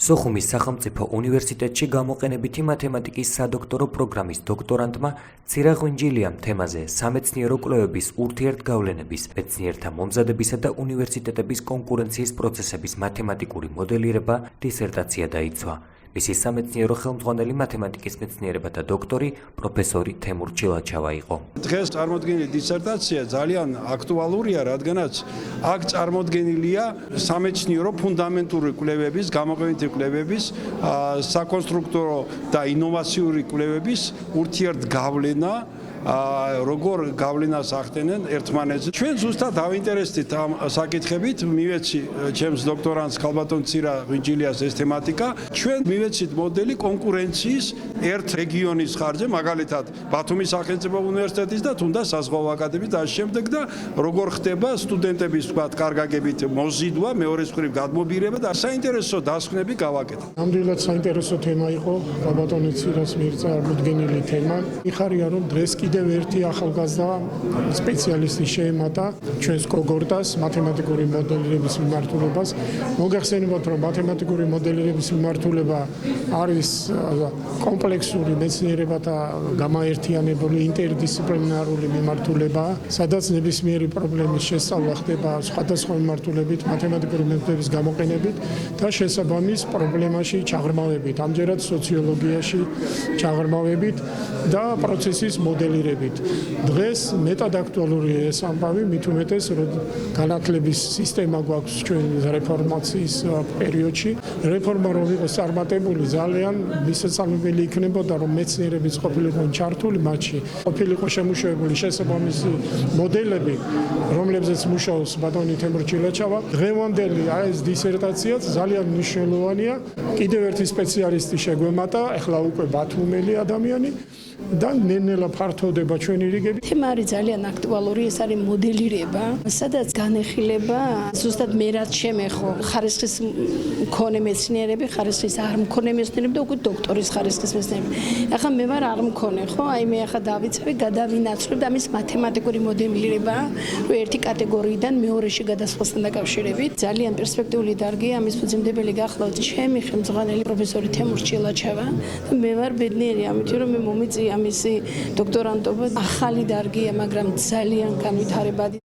სოხუმის სახელმწიფო უნივერსიტეტში გამოყენებითი მათემატიკის სადოქტორო პროგრამის დოქტორანტმა ცირა ღვინჯილიამ თემაზე სამეცნიერო კვლევების ურთიერთგავლენების, მეცნიერთა მომზადებისა და უნივერსიტეტების კონკურენციის პროცესების მათემატიკური მოდელირება დისერტაცია დაიცვა. მისი სამეცნიერო ხელმძღვანელი მათემატიკის მეცნიერებათა დოქტორი პროფესორი თემურ ჩილაჩავა იყო. დღეს წარმოდგენილი დისერტაცია ძალიან აქტუალურია, რადგანაც აქ წარმოდგენილია სამეცნიერო ფუნდამენტური კვლევების, გამოყენებითი კვლევების, საკონსტრუქტორო და ინოვაციური კვლევების ურთიერთგავლენა, როგორ გავლენას ახდენენ ერთმანეთზე. ჩვენ ზუსტად დავინტერესდით ამ საკითხებით, მივეცი ჩემს დოქტორანტს ქალბატონ ცირა ღვინჯილიას ეს თემატიკა. ჩვენ მივეცით მოდელი კონკურენციის ერთ რეგიონის ხარჯზე, მაგალითად ბათუმის სახელმწიფო უნივერსიტეტის და თუნდაც საზღვაო აკადემიის და შემდეგ და როგორ ხდება სტუდენტების ვთქვათ კარგაგებით მოზიდვა, მეორე მხრივ გადმობირება და საინტერესო დასკვნები გავაკეთეთ. ნამდვილად საინტერესო თემა იყო ქალბატონ ცირას მიერ წარმოდგენილი თემა. მიხარია რომ დღეს კიდევ ერთი ახალგაზრდა სპეციალისტი შეემატა ჩვენს კოგორტას მათემატიკური მოდელირების მიმართულებას. მოგახსენებათ, რომ მათემატიკური მოდელირების მიმართულება არის კომპლექსური მეცნიერებათა გამაერთიანებული ინტერდისციპლინარული მიმართულება, სადაც ნებისმიერი პრობლემის შესწავლა ხდება სხვადასხვა მიმართულებით, მათემატიკური მეთოდების გამოყენებით და შესაბამის პრობლემაში ჩაღრმავებით, ამჯერად სოციოლოგიაში ჩაღრმავებით და პროცესის მოდელირებით. დღეს მეტად აქტუალურია ეს ამბავი, მით უმეტეს, რომ განათლების სისტემა გვაქვს ჩვენ რეფორმაციის პერიოდში. რეფორმა რომ იყოს წარმატებული, ძალიან მისაწალმებელი იქნებოდა, რომ მეცნიერებიც ყოფილიყო ჩართული მათში, ყოფილიყო შემუშავებული შესაბამისი მოდელები, რომლებზეც მუშაობს ბატონი თემურ ჩილაჩავა. დღევანდელი ეს დისერტაციაც ძალიან მნიშვნელოვანია. კიდევ ერთი სპეციალისტი შეგვემატა, ახლა უკვე ბათუმელი ადამიანი და ნელ-ნელა ფართოვდება ჩვენი რიგები. თემა არის ძალიან აქტუალური, ეს არის მოდელირება, სადაც განეხილება ზუსტად მე რაც შემეხო ხარისხის მქონე მეცნიერები, ხარისხის არ მქონე მეცნიერები და უკვე დოქტორის ხარისხის მეცნიერები. ახლა მე ვარ არ მქონე, ხო? აი მე ახლა დავიცავი, გადავინაცვლებ და ამის მათემატიკური მოდელირება, რომ ერთი კატეგორიიდან მეორეში გადასვლასთან დაკავშირებით. ძალიან პერსპექტიული დარგია, ამის ფუძემდებელი გახლავთ ჩემი ხელმძღვანელი პროფესორი თემურ ჩილაჩავა და მე ვარ ბედნიერი ამით, რომ მე მომიწია მისი დოქტორანტობა. ახალი დარგია, მაგრამ ძალიან განვითარებადი.